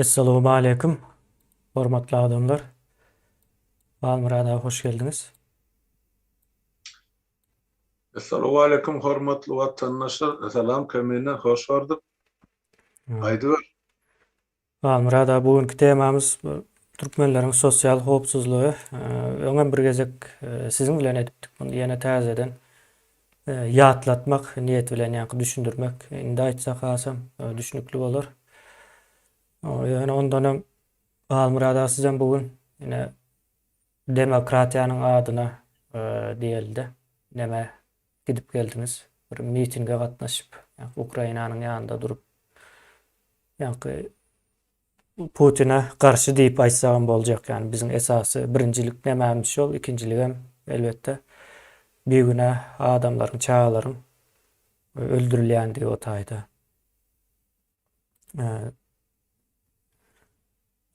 Esselamu Aleyküm. Hormatly adamlar. Almurad abi hoş geldiniz. Assalamu alaikum hormatly vatandaşlar. Salam kemine hoş gördük. Haydi ver. Almurad abi bugünkü temamız bu Türkmenlerin sosyal hopsuzluğu. Öňem bir gezek sizin bilen edipdik bunu ýene täzeden ýatlatmak niýet bilen ýa-ni düşündirmek. Indi aýtsak hasam düşünükli bolar. Ýöne ondan öň Almurad abi sizden bugün ýene demokratiýanyň adyna diýildi. Näme gidip geldiniz? Bir mitinge gatnaşyp, Ukrainanyň ýanynda durup ýa-ni Putin'e karşı diýip aýtsagam boljak. Yani bizim esasy birincilik nämämiş ol, ikincilik hem elbette begüne adamlaryň, çağalaryň öldürilýändiги o taýda.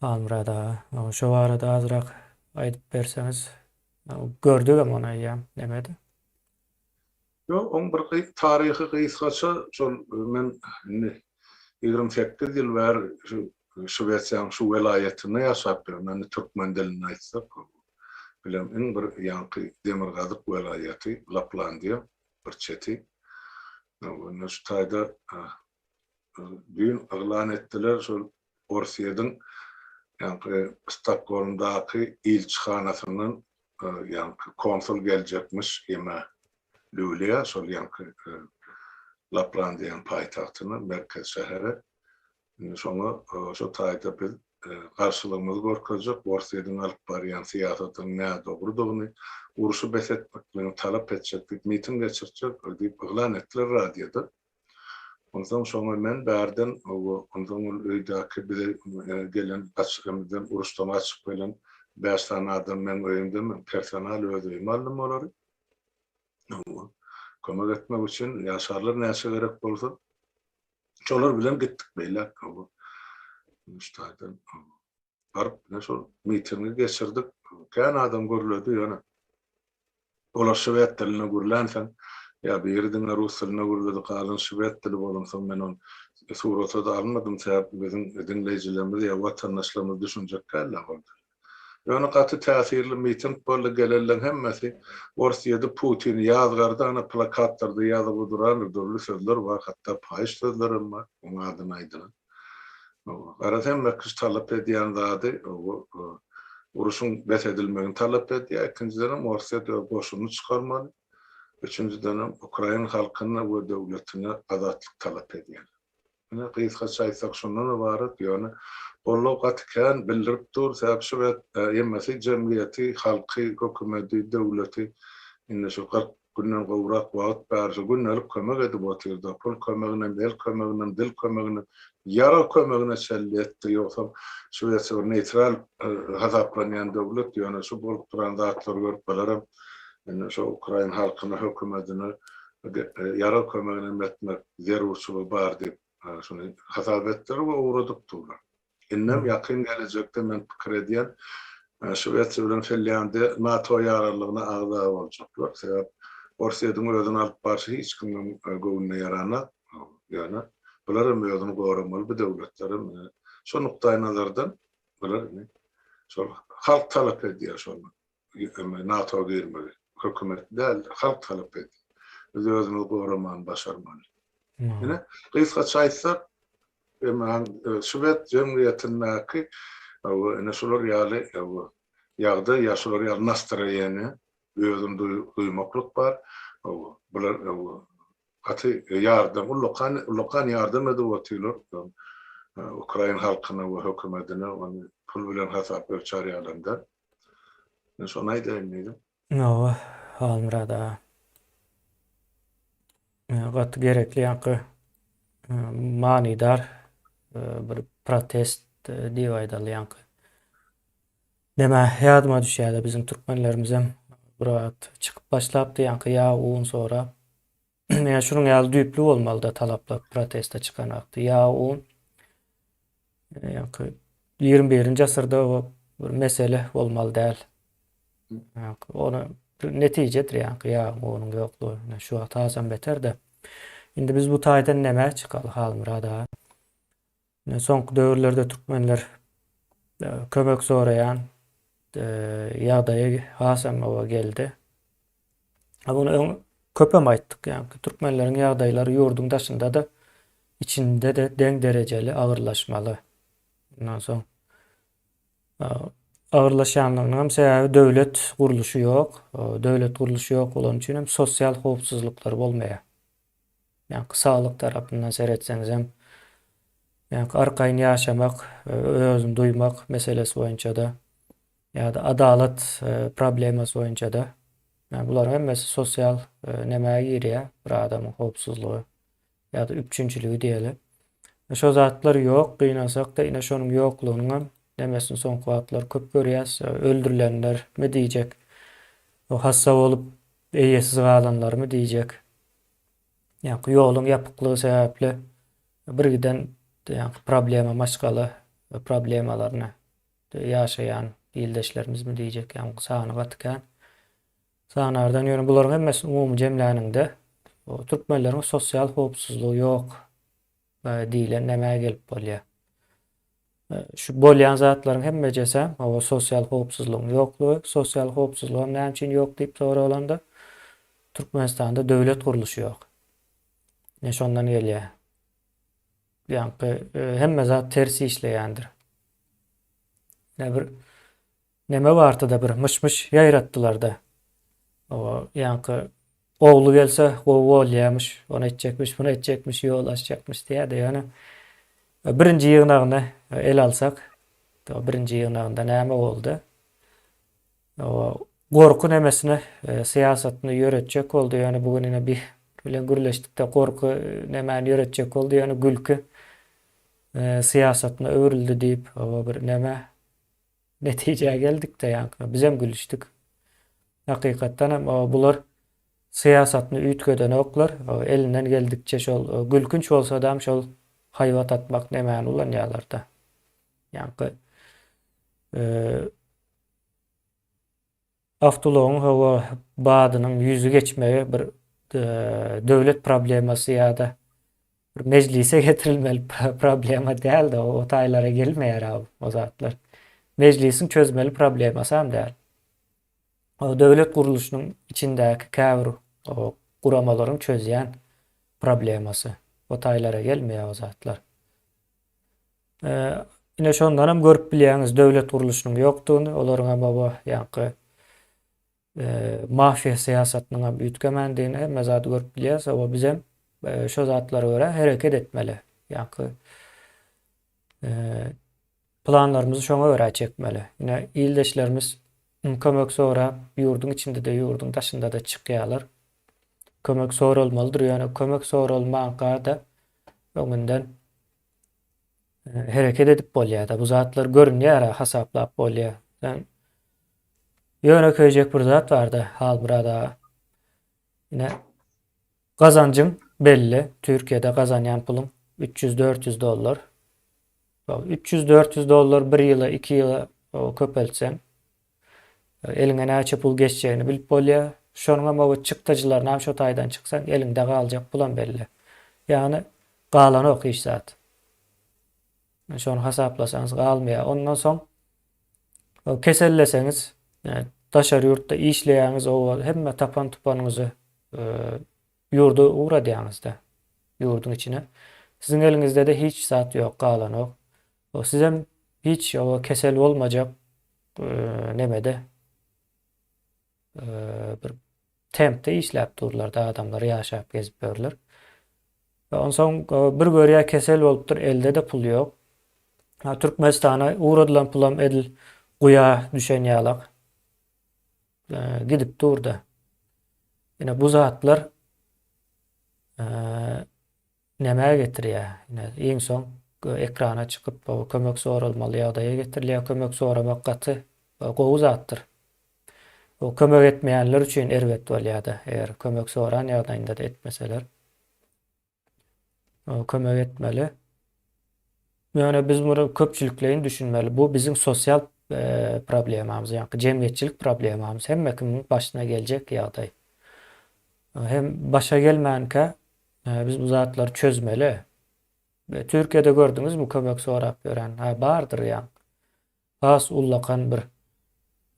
Almurada, şo barada azyrak aýdyp berseňiz. Gördügem onu ýa nemedi? Yo, on bir tarihi gysgaça şol men 28 ýyl bär şu Şwetsiýanyň şu welaýatyny ýaşap men türkmen dilini aýtsak bilen iň bir ýanky Demirgazyk welaýaty Laplandiýa bir çeti. Onu şu taýda düýün aglan etdiler şol Orsiýadyň ýanky Stokholmdaky ilçihanasynyň ýanky konsul geljekmiş ýeme Lüleýa şol ýanky Laplandiýanyň paýtagtyny merkez şäheri. Şoňa şo taýda biz garşylygymyzy görkezjek Orsiýadyň alyp barýan siýasatyň näme dogrudygyny uruşy besetmek bilen talap etjek, miting geçirjek diýip aglan etdiler radioda. Ondan şoňa men bärden ondan öýdäki bir gelen açykymyzdan uruşdan açyp gelen 5 tane adam men öýümde personal öýdümi aldım olary. Kömek etmek üçin ýaşarlar näçe gerek bolsa şolar bilen gitdik beýle. Müştaýdan baryp şol mitingi geçirdik. Kän adam görüldi ýöne. Olar şwed diline gürlänsen ýa birdiňe rus diline gürledi galan şwed dili bolansa men onu surata da almadym sebäp bizim dinleýijilerimiz ýa watandaşlarymyz düşünjek gäller boldy. Ýöne gaty täsirli miting boldy gelenler hemmesi Orsiýada Putin ýazgarda ana plakatlarda ýazyp duran dörli sözler bar, hatda paýyş sözlerim bar. Oňa adyny aýdylar. Garatem mekis talap edýän zady uruşun besedilmegini talap edýär. Ikinciden Orsiýa goşuny çykarmaly. Üçüncüden Ukraina halkyna we döwletine azatlyk talap edýär. Ine gysgaça aýtsak şondan ibaret ýöne bolluk atkan bildirip dur sebäp şu ýemmesi jemgyýeti, halky, hökümeti, döwleti ine şu 40 günden gowrak wagt bärse günnelik kömek edip otyrdy. Pul kömegine, el kömegine, dil kömegine, ýara kömegine çelletdi. Ýoksa şu neutral hazaplanýan döwlet ýöne şu bolup duran zatlar görüp balaram. Ine şu Ukraina halkyna, hökümetine ýara kömegine etmek zerurçylygy bar diýip şunu hasap etdiler we uğradyp durlar. Innem ýakyn gelecekde men pikir edýän Şwetsiýa bilen Finlandiýa NATO ýararlygyna agza boljaklar. Sebäp Orsiýadyň özüni alyp barşy hiç kimden göwnüne ýaranak. Ýöne bular özüni goramaly bir döwletlerim. Şo nukdaý nazardan bular şol halk talap edýär şol. NATO girmeli. Hökümet däl, halk talap edýär. Biz özüni goraman başarmaly. Ine gysgaça aýtsak men Şwed jemgyýetindäki ene şolar ýaly ýagda ýaşular ýaly nastroýeny özüni duýmaklyk bar. Bular gaty ýardam, ulykan ýardam edip otyrlar. Ukraina halkyna we hökümetine pul bilen hasap ölçär ýalanda. Şonu aýdym. No, Almurada. Gaty gerekli ýa-ni manidar bir protest diýip aýdaly ýa-ni. Näme ýadyma düşýär bizim türkmenlerimiz hem burat çykyp başlapdy ýa-ni ýa uň sonra. Ýa şunuň ýaly düýpli bolmaly da talaplar protesta çykanakdy. Ýa uň ýa-ni 21-nji asyrda bir mesele bolmaly däl. Onu neticedir ýa onuň ýoklugy. Şu hatasam beter de. Indi biz bu taýdan näme çykaly Almurada? Soňky döwürlerde türkmenler kömek soraýan ýagdaýa hasam oba geldi. Bunu köpem aýtdyk. Yani türkmenleriň ýagdaýlary ýurduň daşynda da içinde de deň derejeli agyrlaşmaly. Ondan soň agyrlaşanlygynyň sebäbi döwlet guruluşy ýok. Döwlet guruluşy ýok bolan üçin hem sosial howpsuzlyklar bolmaýar. Yani sağlyk tarapyndan seretseňiz hem yani arkaýyn ýaşamak, özüni duýmak meselesi boýunça da ýa-da adalet problemasy boýunça da yani bular hemmesi sosial nemäge girýär bir adamyň howpsuzlygy ýa-da üçünçiligi diýelim. Şo zatlar ýok, gynansak da ine şonuň ýoklugynyň nemesin soňky wagtlar köp görýäs. Öldürilenler mi diýjek? O hassa bolup eýesiz galanlar mı diýjek? Yani ýoluň ýapyklygy sebäpli birgiden yani problema maşgaly problemalaryny ýaşaýan ýyldaşlarymyz mı diýjek? Yani sany gatykän sanardan ýöne bularyň hemmesi umumy jemläninde o türkmenleriň sosial howpsuzlygy ýok diýilen nämäge gelip bolýar. Şu bolýan zatlaryň hemmejesi o sosial howpsuzlygyň ýoklugy, sosial howpsuzlygy näme üçin ýok diýip soralanda Türkmenistanda döwlet guruluşy ýok. Ne şondan gelýär. Yani hemme zat tersi işleýändir. Neme bartyda bir mışmış ýaýratdylar da. O yani oğlu gelse o bolýarmyş, onu etjekmiş, bunu etjekmiş, ýol açjakmış diýär-de ýöne. Birinji ýygnagyny el alsak, o birinji ýygnagynda näme boldy? O gorku nemesini siýasatyny ýöretjek boldy. Yani bugün ine bir bilen gürleşdikde gorku nämäni ýöretjek boldy. Yani gülkü siýasatyna öwrildi diýip o bir näme netijeye geldik de yani biz hem gülüşdük. Hakykatdan hem bular siýasatyny üýtgeden oklar elinden geldikçe şol gülkünç bolsa da şol haýwat atmak nämäni ulanýarlar-da. Yani Awtologyň hawa badynyň ýüzü geçmegi bir döwlet problemasy ýa-da bir meclise getirilmeli problema däl-de o taýlara gelmeýär o zatlar. Meclisin çözmeli problemasy hem däl. O döwlet guruluşynyň içindäki käbir o guramalaryň çözýän problemasy. O taýlara gelmeýär o zatlar. Ine şondan hem görüp bilýäňiz döwlet guruluşynyň ýokdugyny, olaryň hem bu ýanky mafiya siýasatynyň hem üýtgemendigini hemme zat görüp bilýäs. O bizem şo zatlara görä hereket etmeli. Ýanky planlarymyzy şoňa görä çekmeli. Ine ýyldaşlarymyz kömek sorap ýurduň içinde de ýurduň daşynda da çykýarlar. Kömek sorulmalydyr. Yani kömek sorulmaga da öňünden hereket edip bolýar-da. Bu zatlar görünýär, hasaplap bolýar. Yani ýöne köýjek bir zat bar-da hal burada. Ine gazancym belli. Türkiýede gazanýan pulum $300-400. $300-400 bir ýyla, 2 ýyla köpeltsen eliňe näçe pul geçjegini bilip bolýar. Şonuň hem o çykdyjylaryny hem şo taýdan çyksaň eliňde galjak pulam belli. Yani galan ok iş zat. Şonu hasaplasaňyz galmaýar. Ondan soň keselleseňiz, daşary ýurtda işleýäňiz o hemme tapan tupanyňyzy ýurda ugra diýäňiz-de. Ýurduň içine. Siziň eliňizde de hiç zat ýok, galan ok. O sizem hiç o kesel bolmajak nemede bir tempde işläp durlar da adamlar ýaşap gezip görler. Ondan soň bir görýär kesel bolupdyr, elde de pul ýok. Türkmenistana uğradylan pulam edil guya düşen ýalak gidip durda. Ine bu zatlar näme getirýär? Ine iň soň ekrana çykyp o kömek sorulmaly ýagdaýa getirilýär. Kömek soramak gaty gowy zatdyr. O kömek etmeýänler üçin erwet bolýar-da. Eger kömek soran ýagdaýynda da etmeseler. O kömek etmeli. Yani biz bunu köpçülükleyin düşünmeli. Bu bizim sosyal problemamız. Yani cemiyetçilik problemamız. Hem kimin başına gelecek ýagdaý. Hem başa gelmänkä biz bu zatları çözmeli. Türkiye'de gördünüz mü kömek sorap gören? Ha, bardır ya. Az ullakan bir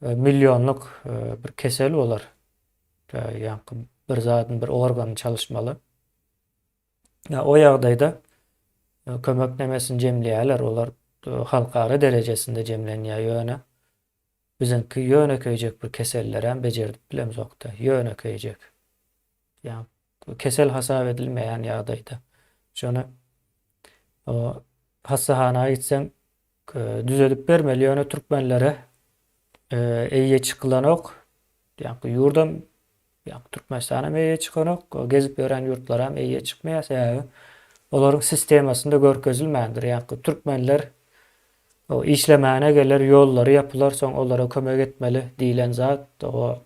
milyonluk bir keseli olar. Yani bir zatın bir organı çalışmalı. Ya, o ýagdaýda kömeklemesin jemleýärler, olar halkara derejesinde jemlenýär ýöne. Bizinki ýönekeýjek bir kesellerem bejerdip bilemzokda. Ýönekeýjek. Yani kesel hasap edilmeýän ýagdaýda. Şonu o hassahana gitsen düzelip bermeli ýöne türkmenlere eýe çykylanok. Yani ýurdam yani Türkmenistan'a eýe çykanok, gezip gören ýurtlara eýe çykmaýar sebäbi olaryň sistemasynda görkezilmändir. Yani türkmenler o işlemäne geler, ýollary ýapylar, soň olara kömek etmeli diýilen zat o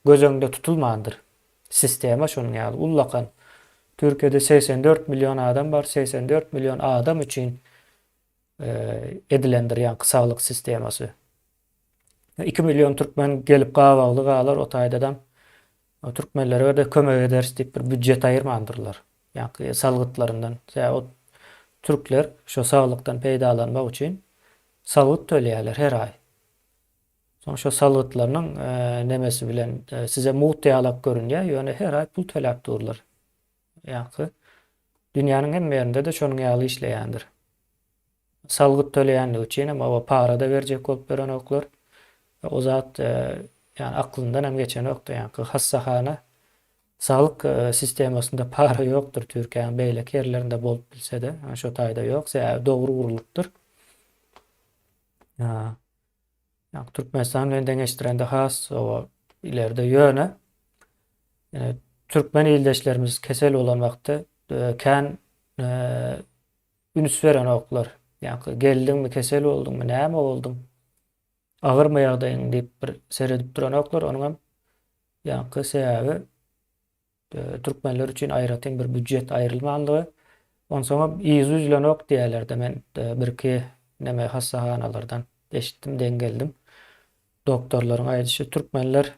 göz öňünde tutulmandyr. Sistema şonuň ýaly ullakan. Türkiýede 84 milyon adam bar, 84 milyon adam üçin edilendir yani sağlık sisteması. 2 milyon Türkmen gelip gabagly galar o taýdadan o türkmenlere de kömek ederiz diýip bir büdjet aýyrmandyrlar. Yani salgytlaryndan. O türkler şo sağlykdan peýdalanmak üçin salgyt töleýärler her aý. Soň şo salgytlarynyň nemesi bilen size muhtaýalak görünýär, ýöne her aý pul töläp durlar. Yani dünýäniň hemme ýerinde de şonuň ýaly işleýändir. Salgyt töleýänlik üçin hem o para da berjek bolup beren oklar. O zat yani aklyndan hem geçen okda yani hassahana sağlık sistemasında para ýokdur Türkiýanyň beýleki ýerlerinde bolup bilse-de, şo taýda ýok, sebäbi dogry gurulupdyr. Ya, yani Türkmenistan bilen deňeşdirende has o ileride ýöne türkmen ildeşlerimiz kesel olan wagtda kän ünüs beren oklar. Yani geldiňmi, kesel bolduňmy, näme boldun? Agyrmy ýagdaýyň diýip bir seredip duran oklar, onuň hem yani sebäbi türkmenler üçin aýratyn bir büdjet aýrylmandygy. Onsoň ýüzülen ok diýerler-de men birki neme hassahanalardan eşitdim, dengeldim. Doktorlaryň aýdyşy türkmenler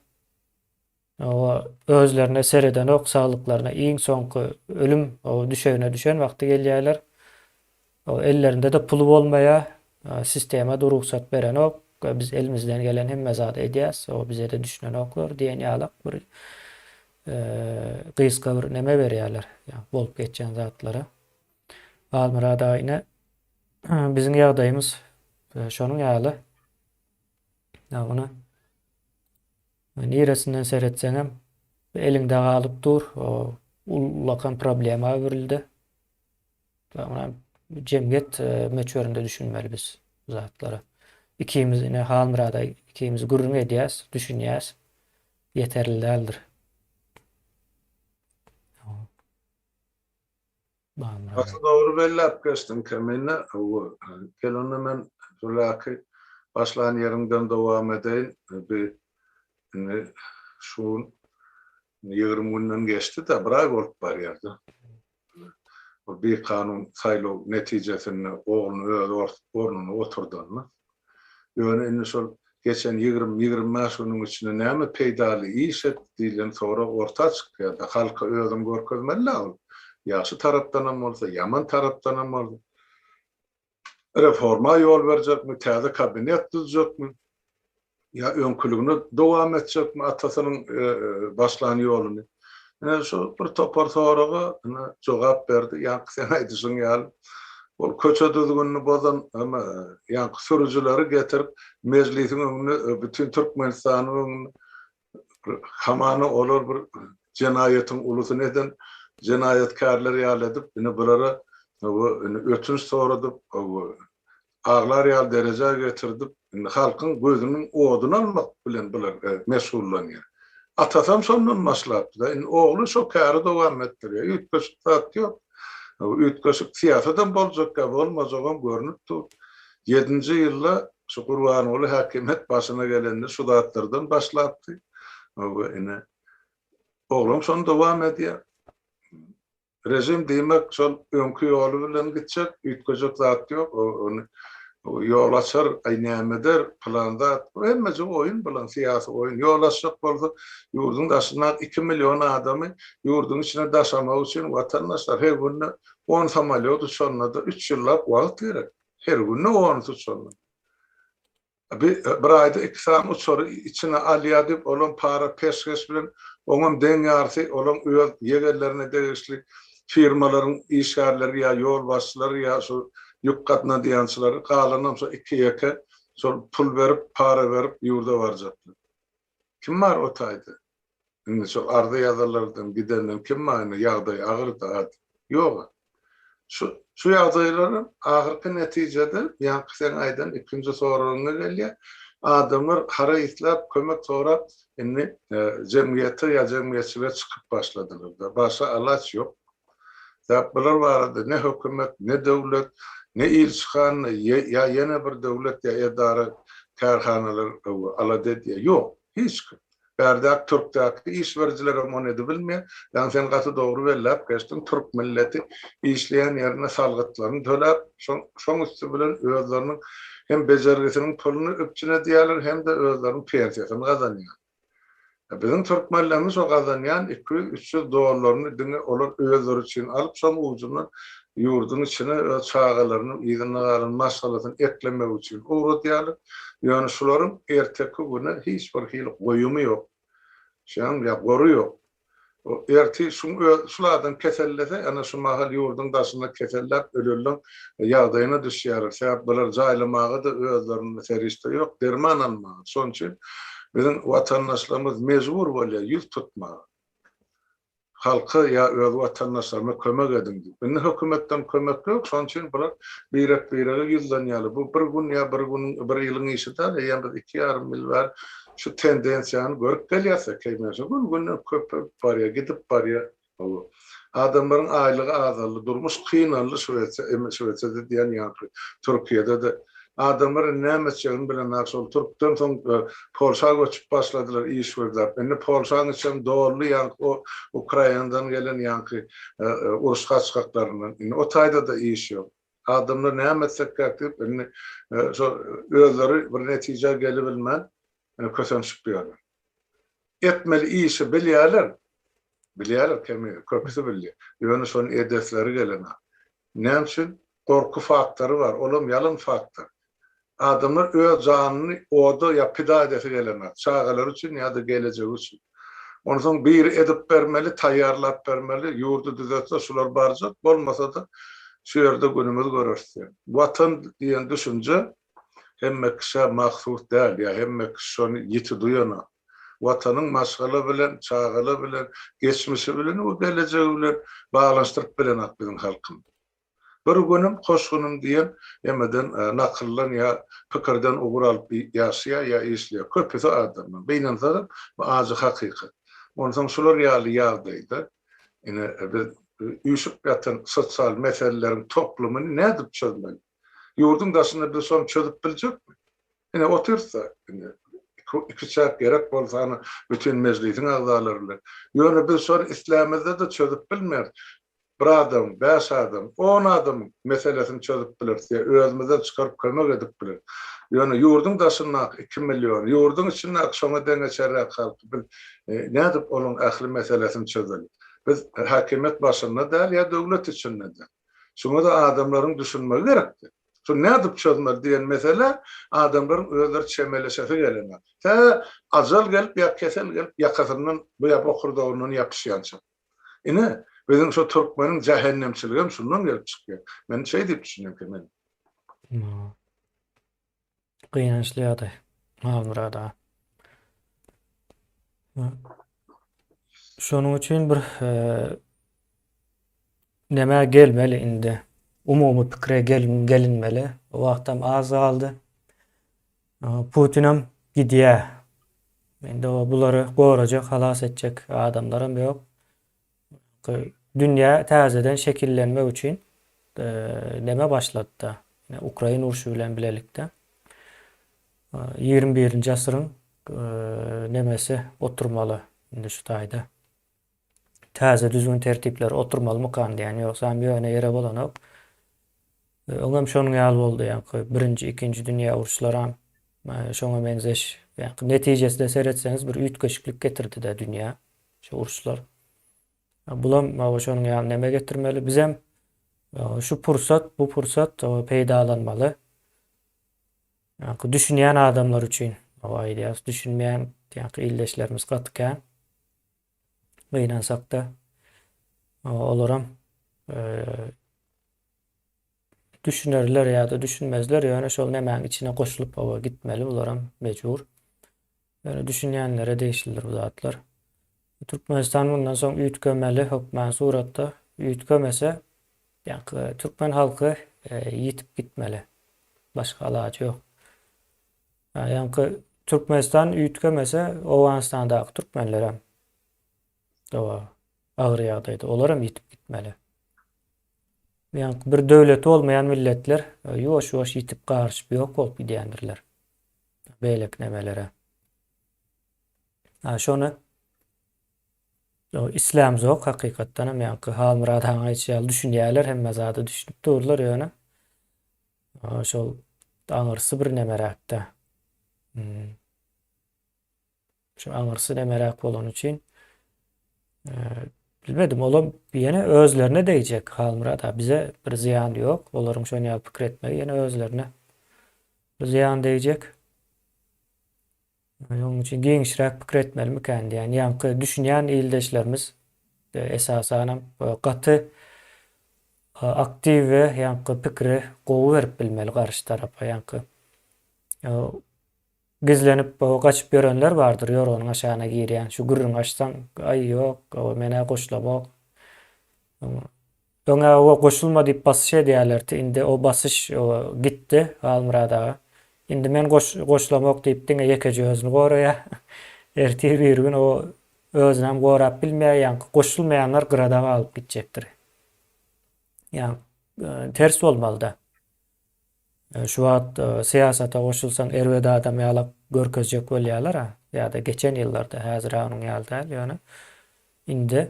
o özlerine sereden ok sağlıklarına iň soňky ölüm o düşeğine düşen wagty gelýärler. O ellerinde de pulu bolmaýa sistema da ruhsat beren ok. Biz elimizden gelen hemme zat edýäs. O bize de düşen oklar diýen ýaly bir gysga bir neme berýärler. Yani bolup geçen zatlara. Almyrada aýna biziň ýagdaýymyz şonuň ýaly. Ya bunu neresinden seyretsen hem elinde galyp dur. O ullakan problema öwrildi. Buna jemgyýet meçöründe düşünmeli biz zatlara. İkimiz ine halmyrada ikimiz gurrun edýäs, düşünýäs. Yeterli däldir. Aslında doğru belläp geçdim kemenle. Kelonda men şolaky başlan ýerimden dowam edeýin. Bir şu 20 günden geçti de bir ay bolup barýardy. Bir kanun saýlaw netijesinde oğlunu öz ornuna oturdanmy. Ýöne indi şol geçen 20-25 günün içinde näme peýdaly iş etdilen sonra orta çykýar. Halka özüm görkezmeli lazım. Ýaşy tarapdan hem bolsa, ýaman tarapdan hem bolsa. Reforma ýol berjekmi, täze kabinet düzjekmi? Ya öňkülügini dowam etjekmi atasynyň başlan ýoluny? Şu bir topar soraga jogap berdi. Ýa sen aýdyşyň ýaly. Ol köçe düzgünini bozan ama ýa sürüjüleri getirip meclisiň öňüne bütün Türkmenistanyň öňüne hamany olar bir jenaýetin ulusy neden jenaýetkarlar ýaly edip ine bulara ötünç soradyp aglar ýaly derejä getirdip halkyň gözüniň oduny almak bilen bular mesullanýar. Atasam sondan maslapdy da ogly şo kary dowam etdirýär. Ütköşük zat ýok. Ütköşük siýasadan boljak bolmazagam görünüp dur. 7-nji ýylda şu Gurbanoğlu häkimet başyna gelende şu zatlardan başlapdy. Ine oglam şonu dowam edýär. Rejim diýmek şol öňkü ýoly bilen gitjek, ütköşük zat ýok. yol açar, nämedir, planda, hemmesi oyun bilen, siyasi oyun. Yol açacak bolsa, yurdun daşyndan 2 milyon adamy yurdun içine daşamak üçin watandaşlar her günü 10 samolyot uçanlarda 3 ýyllap wagt gerek. Her günü 10 uçanlar. Bir ayda 2 saat uçary içine alýa dip olan para peşkeş bilen oňam deň ýarty olan öýe ýegerlerine degişli firmalaryň işgärleri ýa ýol başçylary ýa şu ýük gatna diýençileri galanam so 2 ýeke sol pul berip para berip ýurda barjapdy. Kim bar o taýda? Indi şu arda ýazarlardan gidenden kim bar ýagdaý agyr da ýok. Şu ýagdaýlaryň ahyrky netijede ýa sen aýdan ikinji soragyna gelýär. Adamlar hara itlap kömek sorap indi jemgyýete ýa jemgyýetçiler çykyp başladylar. Başa alaç ýok. Zaplar barada ne hökümet, ne döwlet, ne ilçhan, ya ýene bir döwlet ýa edara karhanalar alady diýe ýok. Hiç kim. Berdak Türk'taki iş vericileri onu edebilmeyen, yani sen katı doğru bellap geçtin, Türk milleti işleyen yerine salgıtlarını tölep, son üstü bilen özlerinin hem becergisinin pulunu öpçüne diýerler, hem de özlerinin pensiyasını kazanıyor. Bizim Türk milletimiz o kazanyan 200-300 dolarlarını dine olan özler için alıp, son ucundan yurdun içine çağalarını, izinlerin masalasını eklemek için uğradıyalar. Yani şuların erteki güne hiç bir hil koyumu yok. Şan ya goru yok. O erti şulardan kesellese, ana şu mahal yurdun daşında kesellap ölürlüğün yağdayına düşýär. Sebaplar jaylamağa da özlerinin serişte yok. Derman almağa. Son için bizim vatandaşlarımız mecbur bolýar ýüz tutmağa. Halka ya öz vatandaşlarına kömek edin. Indi hökümetten kömek yok. Şon üçin bular birek ýüzlenýärler. Bu bir gün ya bir ýylyň işi da ýa 2,5 mil var. Şu tendensiýany görüp gelýärse keýmese gün köp parya gidip parya. Adamlaryň aýlygy azaldy, durmuş kynanly Şweýçarda diýen ýa Türkiýede de adamlar näme bilen aşol Türkden soň Polşa göçüp başladylar iş berdiler. Indi Polşanyň içinde doğruly ýa o Ukrainadan gelen ýa uruş gaçgaklarynyň indi o taýda da iş ýok. Adamlar näme etsek kätip indi özleri bir netije gelebilmän kösençip ýarlar. Etmeli işi bilýärler kemi köpüsi bilýär. Ýöne şoň edesleri gelene. Näme üçin? Korku faktory bar, olam ýalyn faktor. Adamlar öz janyny oda ya pida edesi gelenler. Çağalar üçin ýa da gelecek üçin. Onu soň bir edip bermeli, taýýarlap bermeli, ýurdu düzetse şular barjak, bolmasa da şu ýerde günümüz görürse. Watan diýen düşünje hemme kişe mahsus däl, ýa hemme kişi şonu ýiti duýana. Watanyň maşgala bilen, çağala bilen, geçmişi bilen, o geleceği bilen baglanşdyryp bilen bizim halkym. Bir günüm, hoş günüm diýen, emeden nakyllan ýa pikirden ugur alyp ýaşaýar ýa işleýär. Köpüsi adamlar. Beýnen zat azy hakykat. Ondan şular ýaly ýagdaýda ine biz üýşüp ýatan sosial meselelerin toplumyny nädip çözmeli? Yurdun daşynda bir son çözüp biljekmi? Ine otursa, iki çap gerek bolsa bütün meclisin agzalaryny. Ýöne bir son islamda da çözüp bilmer. Bir adam, 5 adam, 10 adam meselesini çözüp bilirse, özümizden çıkarıp kömek edip bilir. Yani yurdun daşyndan 2 milyon, yurdun içinde şoňa deňeçerek halk nädip onun ähli meselesini çözelim. Biz hakimiyet başında däl ýa döwlet içinde däl. Şoňa da adamlaryň düşünmegi gerekdir. Şu nädip çözmeli diýen mesele adamlaryň özleri çemeleşesi gelenler. Ajal gelip ýa kesel gelip ýakasyndan bu ýa okurdagynyň ýapyşýança. Ine bizim şu Türkmenin cehennemçiligim şundan gelip çıkıyor. Ben şey deyip düşünüyorum ki ben. Gynançly ýagdaý. Murada. Şonuň üçin bir näme gelmeli indi. Umumy pikire gelinmeli. O wagtam az galdy. Putinim gidýär. Endi o bulary gorajak, halas etjek adamlarym ýok. Dünya täzeden şekillenmek üçin näme başlatdy? Ukraina uruşy bilen bilelikde. 21-nji asyryň nemesi oturmaly indi şu taýda. Täze düzgün tertipler oturmaly mıkan diýen ýoksa ýöne ýere bolanok Oňam şonuň ýaly boldy ýa-ni 1-nji, 2-nji dünýä uruşlaram şoňa benzeş ýa-ni netijesinde seretseňiz bir üýtgeçlik getirdi-de dünýä şu uruşlar. Bulam şonuň ýaly näme getirmeli? Bizem şu bu pursat peýdalanmaly. Ýa-ni düşünýän adamlar üçin ideýas, düşünmeýän ýa-ni ildeşlerimiz gatykän beýnansak da olaram düşünerler ýa-da düşünmezler ýöne şol nämäň içine goşulyp gitmeli bularam mejbur. Ýöne düşünýänlere değişildir bu zatlar. Türkmenistan bundan soň üýtgemeli hökmän suratda üýtgemese ýa-ni türkmen halky ýitip gitmeli. Başga ilajy ýok. Ýa-ni Türkmenistan üýtgemese Owganistandaky türkmenlerem agyr ýagdaýda olaram ýitip gitmeli. Yani bir döwleti olmayan milletler ýoş-ýoş ýitip garşyp ýok bolup gidýändirler. Beýlek nemelere. Şonu İslam zok hakykatdan hem ýa-ni hal muradaňa ýetýär düşünýärler hemme zady düşünip durlar ýöne. Şol aňyrsy bir nemeräkde. Şu aňyrsy nemeräk bolan üçin bilmedim, olam ýene özlerine değjek halmurada. Bize bir ziyan yok. Olaryň şonu ýaly pikir etmegi ýene özlerine bir ziyan değjek. Onuň üçin geňişräk pikir etmeli mikändi? Ýani düşünýän ildeşlerimiz esasanam gaty aktiv we ýani pikiri gowy berip bilmeli garşy tarafa ýani. Gizlenip gaçyp görenler bardyr, ýoronyň aşagyna girýän. Şu gürrüň açsaň, ay ýok, mene goşulamak. Öňe o goşulma diýip basyş edýärler. Indi o basyş gitdi halmurada. Indi men goşulamak diýip diňe ýekeje özüni goraýa. Ertir bir gün o özüni hem gorap bilmeýän, goşulmaýanlar gyrada alyp gitjekdir. Yani ters bolmaly-da. Şu wagt siýasata goşulsaň erwede adam ýalap görkezjek bolýarlar ýa-da geçen ýyllarda häzir onuň ýaly ýöne. Indi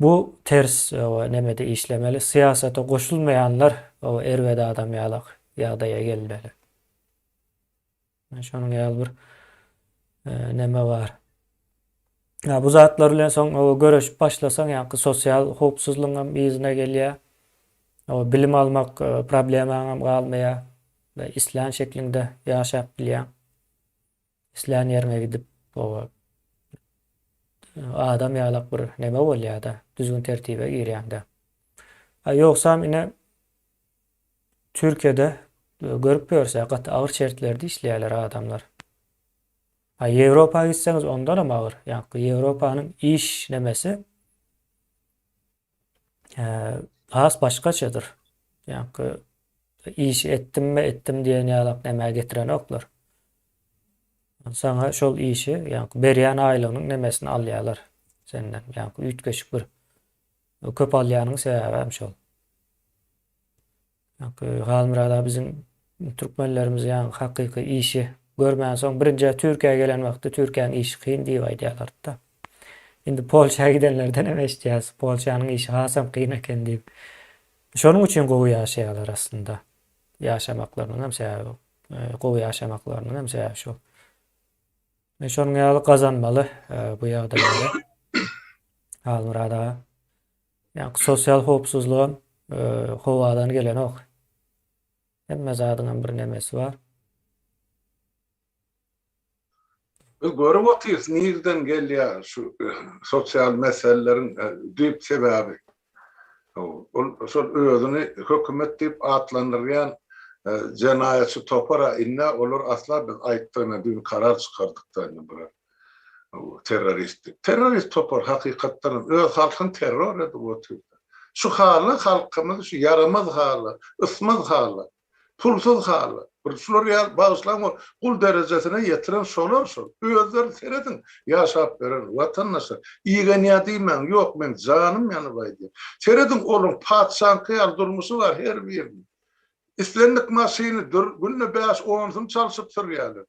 bu ters nemede işlemeli. Siýasata goşulmaýanlar erwede adam ýalak ýagdaýa gelmeli. Şonuň ýaly bir neme bar. Bu zatlar bilen soň görüşip başlasaň ýa-ni sosial howpsuzlygyň ýzyna gelýär. Bilim almak problemaňam galmaýar we islan şeklinde ýaşap bilýän. Islan ýerine gidip adam ýalak bir neme bolýar-da, düzgün tertibe girýär-de. Ýoksa ine Türkiýede görüp görsek gaty agyr şertlerde işleýärler adamlar. Ýewropa gitseňiz ondan agyr. Ýani Ýewropanyň iş nemesi has başgaçadyr. Ýani iş etdim diýen ýalak näme getiren oklar. Sana şol işi ýani berýän aýlygynyň nemesini alýarlar senden. Ýani üýtgeçik bir köp alýanyň sebäbi hem şol. Ýani halmurada bizim türkmenlerimiz ýani hakyky işi görmän soň birinji Türkiýe gelen wagtda Türkiýanyň işi kyn diýip aýdýarlar-da. Indi Polşa gidenlerden emeşdiýäs. Polşanyň işi hasam kyn eken diýip. Şonuň üçin gowy ýaşaýarlar aslında. Ýaşamaklarynyň hem sebäbi gowy ýaşamaklarynyň hem sebäbi şol. Şonuň ýaly kazanmaly bu ýagdaýda. Halmurada ýani sosial howpsuzlyk howadan gelen ok. Hemme zadyň bir nemesi bar. Görüp otyrs nirden gelýär şu sosial meselelerin düýp sebäbi. Şol özüni hökümet diýip atlandyrýan jenaýatçy topara inne olar asla biz aýtdygyna bir karar çykardykdan bir terrorist topar hakykatdan öz halkyny terror edip oturdy. Şu haly halkymyz şu yaramaz haly, ısmaz haly, pulsuz haly. Şular ýa bagyslanma kul derejesine ýetiren şolar. Özleri seredin ýaşap beren watandaşlar. Iýe näme diýmän, ýok men janym ýany baýdy. Seredin oğlum padşahyň ýal durmuşy var her birinin. İslendik maşyny günne 5-10 sym çalyşyp durýarlar.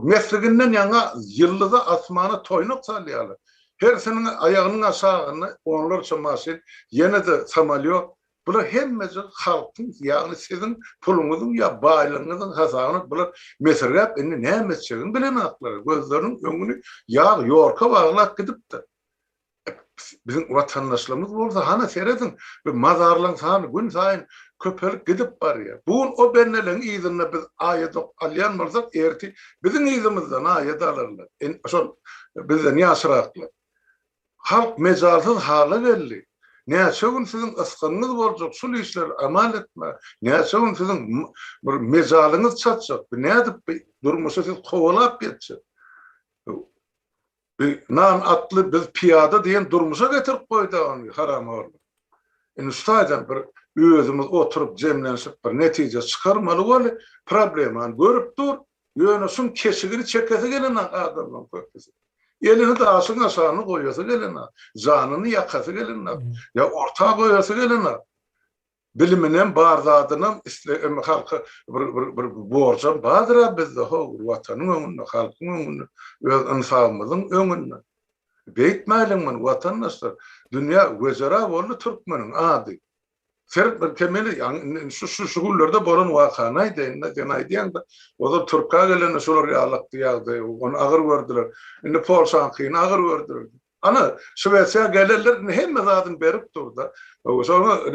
Mesleginden ýaňa ýyllyda asmana toýnak salýarlar. Her senin aýagynyň aşagyny onlarça maşyn, ýene de samolyot Bular hemmesi halkın, yani sizin puluňyzyň ya baýlygyňyzyň hasabyny bular meselep indi näme etjegini bilen aklar. Gözleriniň öňüni ýa ýorka baglap gidipdi. Bizim vatandaşlarımız bolsa hana seredin bir mazarlyň sany gün saýyn köpelik gidip barýar. Bu o bennelerin ýzyna biz aýat alýan bolsak erti bizim ýzymyzdan aýat alarlar. Şol bizden ýaşyraklar. Halk mezalsyz hala geldi. Näçe gün sizin ıskynyňyz boljak, şol işler amal etme. Näçe gün sizin bir mezalyňyz çatjak. Nädip durmuşa siz kowalap geçjek. Nan atlı biz piyada diyen durmuşa getirip koyduğun haram oldu. Ustadan bir özümüz oturup cemlenip bir netice çıkarmalı oli probleman görüp dur, yönüsün kesigini çekesi gelen adamın köpesi. Elini dağısın aşağını koyası gelen, zanını yakası gelen, ya ortağa koyası gelen. Biliminen bardadynyň halka bir borjam badyra bizde watanyň öňünde, halkyň öňünde, öz insanyňyzyň öňünde. Beýtmäliňmen watandaşlar, dünýä gözara boldy türkmeniň ady. Ferq bir kemeli şu şugullarda bolan wakana diýende, o da Türkka gelen şolar ýalakdy ýagdy, onu agyr gördüler. Indi Polşa kyn agyr gördüler. Ana Şwetsiýa gelenler hemme zadyn berip durdy. Sonra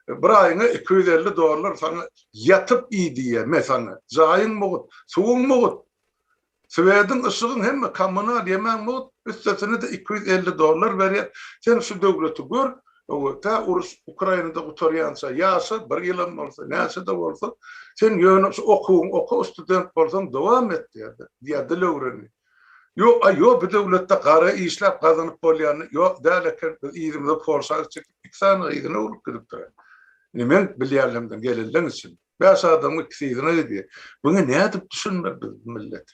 bir aýyna $250 sana yatıp iýdiýe, mesana. Zaýyň mugut, suwuň mugut. Sweden ışıgyň hemme kommunal ýemäň mugut, üstesine de $250 berýär. Sen şu döwleti gör, o ta urus Ukrainada gutarýança ýaşa, bir ýylan bolsa, näçe de bolsa, sen ýöne oku student bolsaň dowam et diýär öwreni. Yo bir döwletde gara işläp gazanyp bolýany, yo däleken biz ýerimize forsa çekip ikisany ýygyna urup gidip durar. Men bilýärlemden gelenler için. Beş adamı ikisine diýär. Bunu nädip düşünmer biz millet.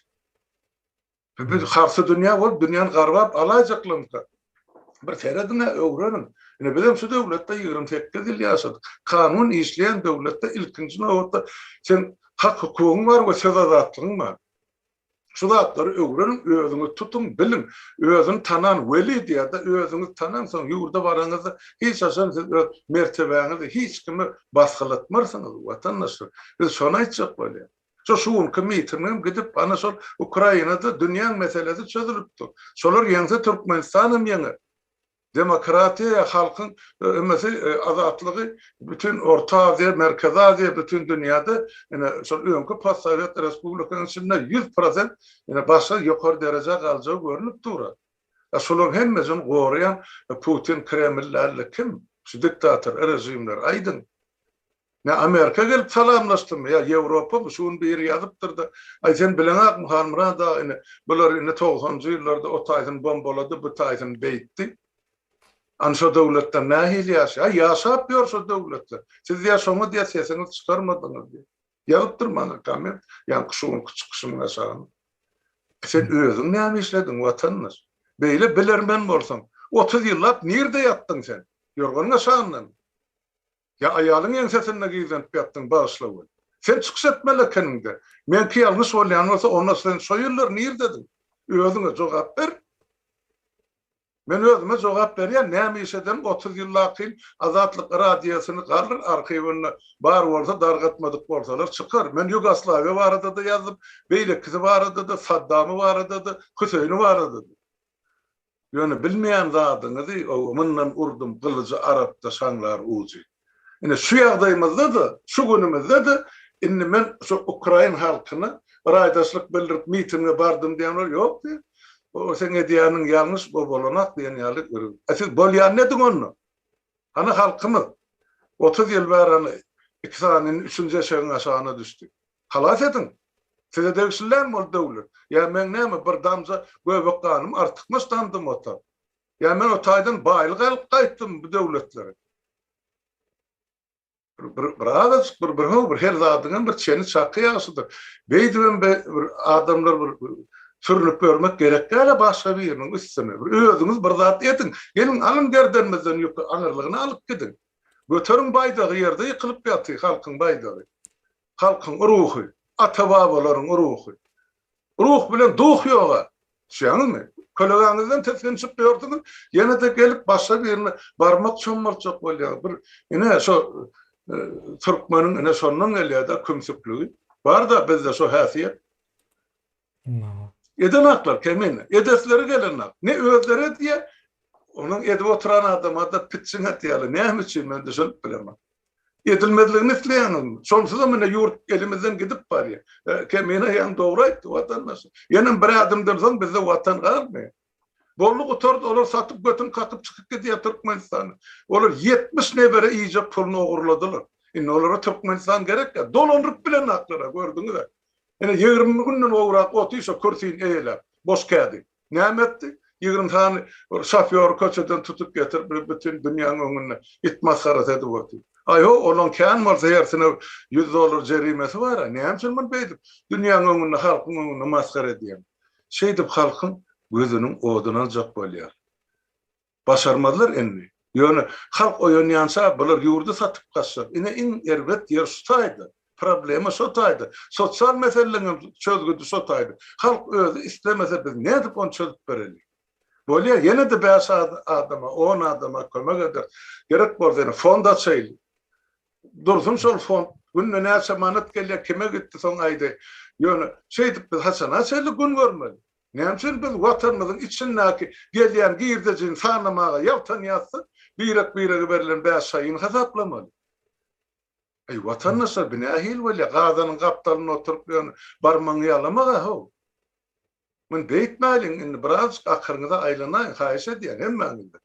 Bir harsa dünýä bol, dünýäni garwap alajaklymda. Bir teredine öwrenin. Bizim şu döwletde 28 ýyl ýaşadyk. Kanun işleyen döwletde ilkinji nowatda sen hak hukugyň bar we söz azatlygyň bar. Şu zatları öwrenin, özüňi tutun, bilin. Özüni tanan weli diýär-de, özüňi tanansaň ýurda baraňyzda hiç aşan siz mertebeňizi hiç kimi basgylatmarsyňyz watandaşlar. Biz şonu aýtjak bolýar. Şuň komitynyň gidip ana şol Ukrainada dünýäň meselesi çözülipdi. Şolar ýeňse Türkmenistanyň ýeňi. Demokratiya halkın azatlığı bütün Orta Azya, Merkez Azya, bütün dünyada son öňkü postsovet respublikasynyň içinde 100% başga ýokary derejä galjagy görünip durar. Şolar hemmesini gorayan Putin, Kreml'lerle kim? Şu diktator rejimler aydın. Ne Amerika gelip salamlaşdym ya Ýewropa şuň bir ýazypdyrdy. Ay sen bileňak Muharrem da bular 90-njy ýyllarda o taýdan bombalady, bu taýdan beýtdi. Anşo döwletde nähili ýaşa, ýaşap ýör şo döwletde. Siz ýaşamy diýe sesiňizi çykarmadyňyz diýe. Ýazypdyr mana kamet, ýa-ni şuň çykyşyny aşagyny. Sen özüň näme işledin watandaş? Beýle bilermen bolsaň, 30 ýyllap nirde ýatdyň sen? Ýorganyň aşagyndan. Ya aýalyň ýeňsesinde gizenip ýatdyň başlawy. Sen çykyş etmeli keninde. Menki ýalňyş bolýan bolsa, onda sen şoýurlar nirdedir? Özüňe jogap ber. Men özüme jogap berýän, näme işeden 30 ýyllak azatlyk radiosyny garryr arkiwini bar bolsa dargatmadyk bolsalar çykar. Men Ýugoslawiýa barada da ýazyp, beýlekisi barada da, Saddamy barada da, Hüseyni barada da. Ýöne bilmeýän zadyňyzy, mundan urdum gylyjy Arapda şanlar uzy. Ine şu ýagdaýymyzda da, şu günümizde de, indi men şu Ukrain halkyny raýdaşlyk bildirip mitinge bardym diýenler ýokdy. O sene diýanyň ýalňyş bolanak diýen ýalyk görür. Siz bolýan nediň onu? Ana halkymyz 30 ýyl barany ikisanyň 3-nji ýaşagyň aşagyna düşdi. Halas edin. Size degişler bol döwlet. Ya men näme bir damja göbek ganym artykmys dandym ota. Ya men o taýdan baýlyk alyp gaýtdym bu döwletlere. Bir her zadyň bir çeni çaky ýaşydyr. Beýdibem bir adamlar bir sürünüp görmek gerek gäle başga biriniň üstüne. Özüňiz bir zat edin. Gelin alın gerdenmizden ýok aňyrlygyny alyp gidin. Götürün baýdagy ýerde ýykylyp ýatyr halkyň baýdagy. Halkyň ruhy, ata babalaryň ruhy. Ruh bilen duh ýoga. Şeňizmi? Koleganızdan teskin çıkıyordunuz. Yine de gelip başka birine barmak çommalçak oluyor. Yine şu Türkmenin yine sonunun eliyor da kümsüplüğü. Var da bizde şu hasiyet. Edenaklar kemin. Edesleri gelenler. Ne özleri diye onun edip oturan adama da pitsin diyelim. Ne için ben düşünüp bilemem. Edilmediğini isteyenim. Sonsuz ama yurt elimizden gidip var ya. Kemine yan doğraydı vatandaş. Yenin bir adımdan sonra bize vatan kalmıyor. Bolluk oturdu olur satıp götün katıp çıkıp gidiyor Türkmenistan'a. Olur 70 nebere iyice pulunu uğurladılar. Onlara Türkmenistan gerek ya. Dolanırıp bilen aklara gördünüz de. Yani 20 günden uğrak otuysa kürtüyün eyle. Boş kağıdı. Ne etti? 20 tane şoför köçeden tutup getirip bütün dünyanın önüne itmazkarat edip otuyor. Ayo olan kan varsa yersine $100 cerimesi var ya. Ne hemşin ben beydim. Dünyanın önüne halkın önüne maskara edeyim. Şeydip halkın gözünün odunu alacak böyle. Başarmadılar enni. Yani halk oyanyansa bunlar yurdu satıp kaçacak. Yine in ervet yer sotaydı. Problemi sotaydı. Sosyal meselelerin çözgüdü sotaydı. Halk özü istemese biz ne edip onu çözüp verelim. Böyle yine de 5 adama, 10 adama kömek eder. Gerek var yani fonda çaylı. Dursun sol fond. Günne ne semanet geliyor kime gitti son ayda. Yani şeydik biz Hasan çaylı gün görmeli. Nemsin biz vatanımızın içindeki geliyen girdecin sanamağa yaptan yatsın. Birak verilen 5 sayını hesaplamalı. Vatandaşlar binahil böyle gazanın kaptalını oturup yani barmanı yalamağa ho. Men beytmelin inni biraz akırında aylanayın hayiş ediyen hemen indi.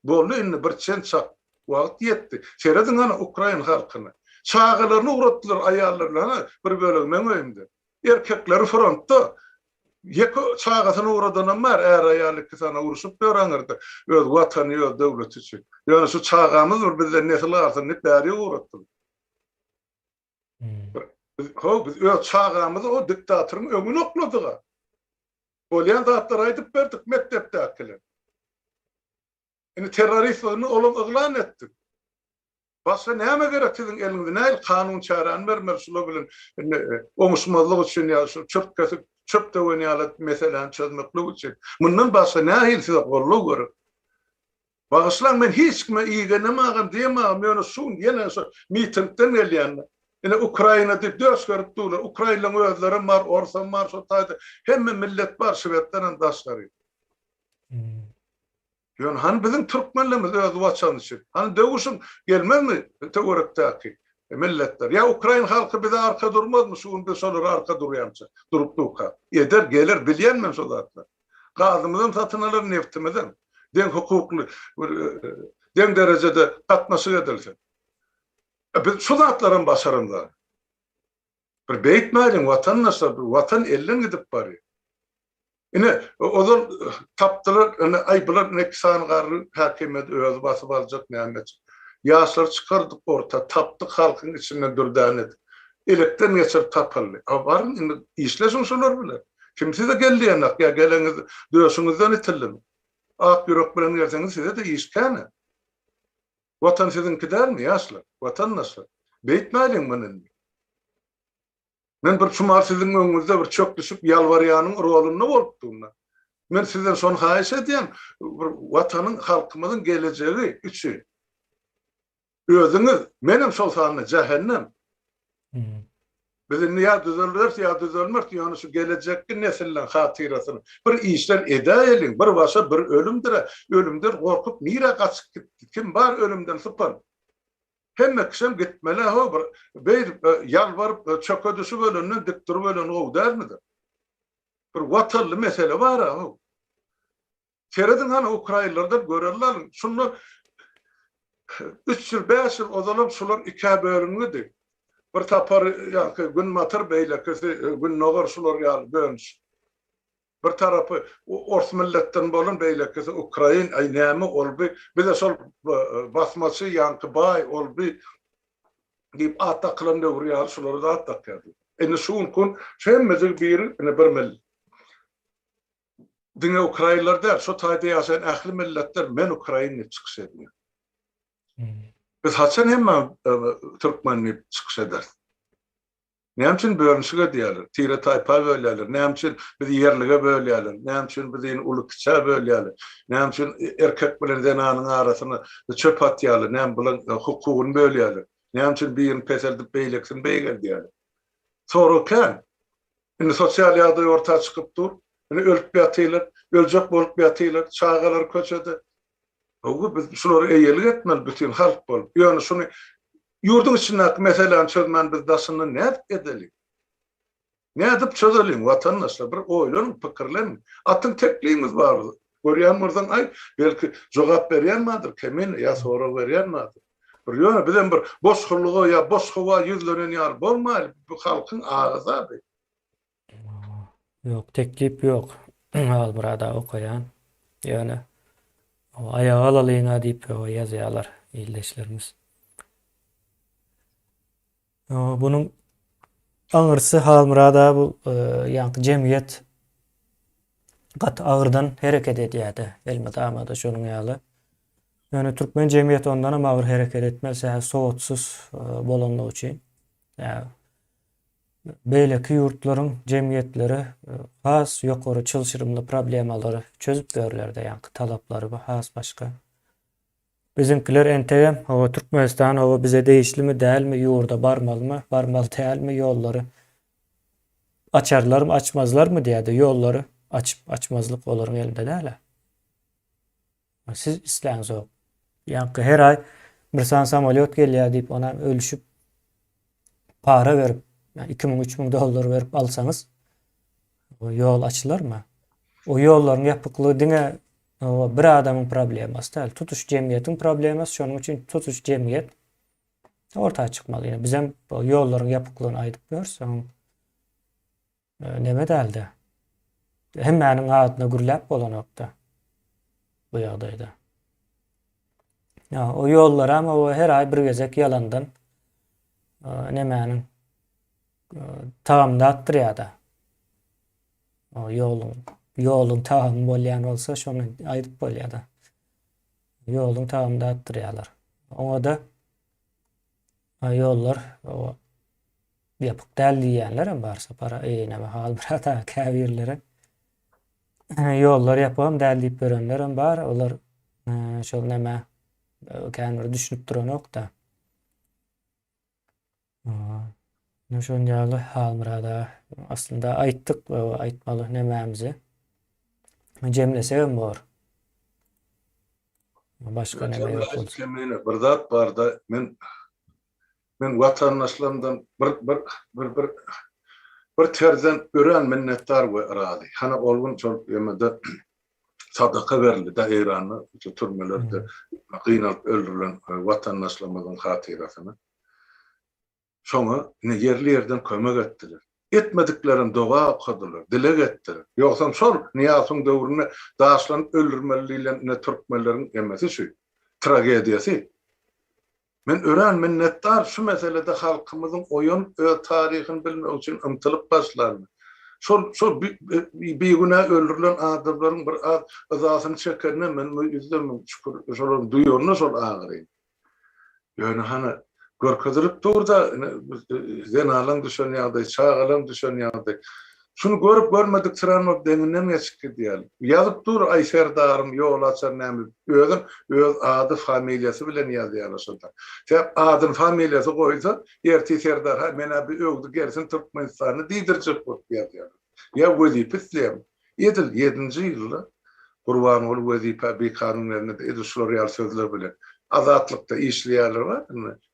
Bollu inni bir çençak vaqt yetti. Seredin ana Ukrayna halkını. Çağılarını uğrattılar ayarlarına bir bölümden öymdi. Erkekleri frontta yeko çağatına uğradığına var eğer ayarlık sana uğruşup öğrenirdi. Öz vatanı, öz devlet için. Yani şu çağımız var bizden nesil artık ne beri uğrattı. Biz öz çağımızı o diktatörün önünü okladık. Bolyan zatlar aydıp verdik mektepte akiler. Yani teröristlerini ilan ettik. Başka neyme gerek sizin elinizde? Ne kanun çağıran vermer şunu bilin. Omusmazlık için ya şu çöp de oynayalat mesela çözmeklik için. Bundan başka ne size kollu görür. Bağışlan ben hiç kime iyi gelemağım diyemağım. Yani sun yine mitingden geliyenler. Yani Ukrayna'da döş görüp dururlar. Ukrayna'nın özleri var, orsan var, sotaydı. Hem millet var, Şivetlerin daşları. Yani hani bizim Türkmenlerimiz öz vaçan için. Hani dövüşün gelmez mi teorikteki milletler? Ya Ukrayna halkı bize arka durmaz mı? Şuun bir sonra arka duruyanca. Durup duka. Eder gelir bilyen mi sodatlar? Gazımızın satın alır neftimizden. Den hukuklu, den derecede katması edilsin. Biz sodatların başarında. Bir beytmeyelim vatandaşlar, vatan elden gidip bari. Yine o da taptılar, ayıplar ne kisan garı hakimiyet öz basıp alacak nimet. Yaşlar çıkardık orta, taptık halkın içinden dürdanet. Elekten geçer tapıllı. Var mı? İşlesin şunlar bile. Kimse de geldi yanak ya geleniz diyorsunuzdan itildim. Ak yürek bilen gelseniz size de işkâne. Vatan sizin gider mi yaşlar? Vatan nasıl? Beytmeyelim bunun. Men bir çumar sizin önünüzde bir çök düşüp yalvaryanın rolünü olupduğunda. Men sizden son hayiş ediyen vatanın, halkımızın geleceği üçü. Özünüz, benim solsanı cehennem. Bizim ya düzelirse ya düzelmez ki yani şu gelecekki nesillen hatirasını. Bir işler edeyelim, bir başa bir ölümdür. Ölümdür korkup nire kaçıp gitti. Kim var ölümden sıpan? Hem kişim gitmeli ha bir yalvarıp çöködüsü bölünün diktir bölünü o der midir? Bir vatanlı mesele var ha. Seredin hani Ukraynalardan görürler. Şunlar 3 yıl 5 yıl ozalıp sular 2 bölünüdür. Bir tapar yani gün matır beylekesi gün noğur sular yani bölünüş. Bir tarafı ors milletten bolun beylekesi Ukrayna aynamı olbi. Bir de sol basması yankı bay olbi. Gip ataklarında vuruyor suları da atak yani. Eni şun kun şemmezil bir millet. Dünya Ukraynalılar der, şu tayda yaşayan ahli milletler men Ukrayna'ya çıkış ediyor. Biz haçan hemen Türkmen'e çıkış eder. Näme üçin bölünşige diýerler? Tire taýpa bölýärler. Näme üçin biz ýerlige bölýärler? Näme üçin biziň uly-kiçä bölýärler? Näme üçin erkek bilen denanyň arasyny çöp atýarlar? Näme bilen hukugyny bölýärler? Näme üçin birini peseldip beýleksin beýger diýerler? Sorakan. Indi sosial ýagdaý ortaga çykyp dur. Indi ölüp ýatylar, öljek bolup ýatylar, çağalar köçede. O biz şolary eýelik etmeli bütün halk bolup. Ýöne şunu yurdun içindeki meseleleri çözmen biz daşını ne edelim? Ne edip çözelim vatandaşlar? Bir oylanın, pikirlenin. Atın tekliğimiz vardı. Görýän buradan ay belki jogap berýän madyr, kemin ýa sora berýän madyr. Bir ýöne bilen bir boş hurlugy ýa boş howa ýüzlenen ýar bolmaýly bu halkyň ağzady. Yok, teklip yok. Al burada okuyan. Yani o ayağa alalıyına deyip o yazıyorlar illeşlerimiz. Bunun ağırsı halmırada bu yankı cemiyet kat ağırdan hareket ediydi. Elmet amada şunun yalı. Yani Türkmen cemiyeti ondan ama ağır hareket etmezse soğutsuz bolonluğu için. Yani beýleki ýurtlaryň jemgyýetleri has ýokary çylşyrymly problemalary çözüp berýärler-de, ýa-ni talaplary has başga. Bizimkiler entegem, o Türkmenistan o bize değişlimi dälmi, ýurda barmalymy, barmaly dälmi ýollary açarlarmy, açmazlarmy diýdi. Ýollary açyp açmazlyk olaryň elinde däl. Siz isläňiz o. Ýa-ni her ay bir san samolyot gelýär diýip ona ölüşüp para berip yani 2000-3000 dolar verip alsanız o yol açılır mı? O yolların yapıklığı diňe o bir adamın problemasy değil. Tutuş cemiyetiň problemasy. Şonuň üçin tutuş cemiyet ortağa çıkmaly. Yani bizim o yolların yapıklygyny aýdyp berseň neme däldi? Hemmäniň adyna gürläp bolanokda bu ýagdaýda. Ya o yollar ama o her ay bir gezek yalandan nemäniň tamamda attırýar-da. O ýolun tamam bolýan bolsa şonu aýdyp bolýar-da. Ýolun tamamda attırýarlar. Oňa da ýollar o ýapyk däl diýenler barsa para eýneme hal bir hata käbirlere. Ýollar ýapam däl diýip berenler bar. Olar şol näme käňir düşünüp duranokda. Şonjaly halmyrada aslında aýtdyk we aýtmaly nemämizi jemlesegem bor. Başga näme ýok bolsa. Bir zat barda men watandaşlarymdan bir terden ören minnetdar we razy. Hana olgun çok ýemede sadaka berildi da Iranyň türmelerde gynap öldürilen watandaşlarymyzyň hatyrasyny. Şoňa yerli ýerden kömek etdiler. Etmediklerini doga okadylar, dilek etdiler. Ýoksa şol Niýasyň döwrüne daşlan öldürmeliyle türkmenleriň emesi şu tragediýasy. Men ören minnetdar şu meselede halkymyzyň oyun ve taryhyny bilmek üçin ymtylyp başlarmy. Şol beýguna öldürilen adamlaryň bir azasyny çekende men ýüzden şükür şol duýurny şol agyry. Ýöne hana görkezirip durda zenalan düşen ýagdaý, çağalan düşen ýagdaý. Şunu görüp görmedik sıranmak deninden geçip diýelim. Ýazyp dur ay serdarym ýol açar näme özüm öz ady familiýasy bilen ýazýar şonda. Täp adyň familiýasy goýsa erti serdar mena bir öwdi gersin Türkmenistany diýdirjek bolup ýazýar. Ýa wezipe isleýär. Edil 7-nji ýylda Gurban ol wezipe bir kanunlaryna edil şol real sözler bilen azatlykda işleýärler bar.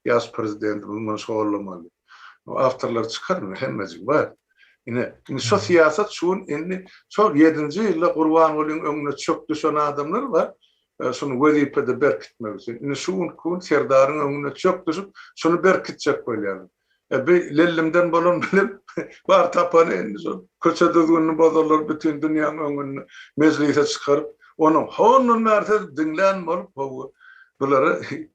Ýaş prezident bunu şoğlamaly. O awtorlar çykarmy hemmesi var. Ine şu siýasat şuň indi şol 7-nji ýylda Gurban olyň öňüne çök düşen adamlar var. Şunu wezipede berkitmek üçin. Ine şuň kun serdaryň öňüne çök düşüp şunu berkitjek bolýar. Bir lellimden bolan bilim bar tapany indi şol. Köçe düzgünni bozarlar bütün dünýäň öňüne meclise çykaryp onuň honun mertebe diňlän bolup bu bulary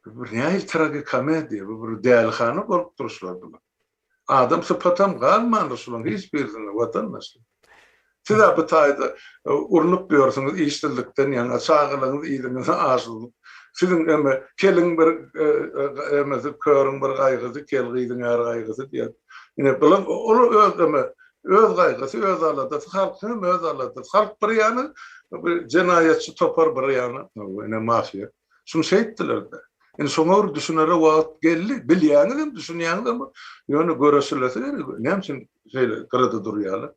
bir näil tragikomediýa, bir dälhany bolup duruşlar bular. Adam sıpatam galman Resulun hiçbirini vatandaşlar. Siz bu taýda urunup diyorsunuz işçilikden ýa-ni çağılygyňyz ýylygyňyz aşylyk. Sizin kelin bir körün bir gaýgysy, kelgiýdiň ýar gaýgysy diýer. Ine bilen onu öz gaýgysy, öz aladysy, halkyň öz aladysy. Halk bir ýany jenaýatçy topar bir ýany, ine mafiýa. Şunu şeýtdiler-de. Ine şoňa düşünere wagt geldi. Bilýäňiz, düşünýäňiz, ýöne göresilese, näme şeýle gyrada durýarlar.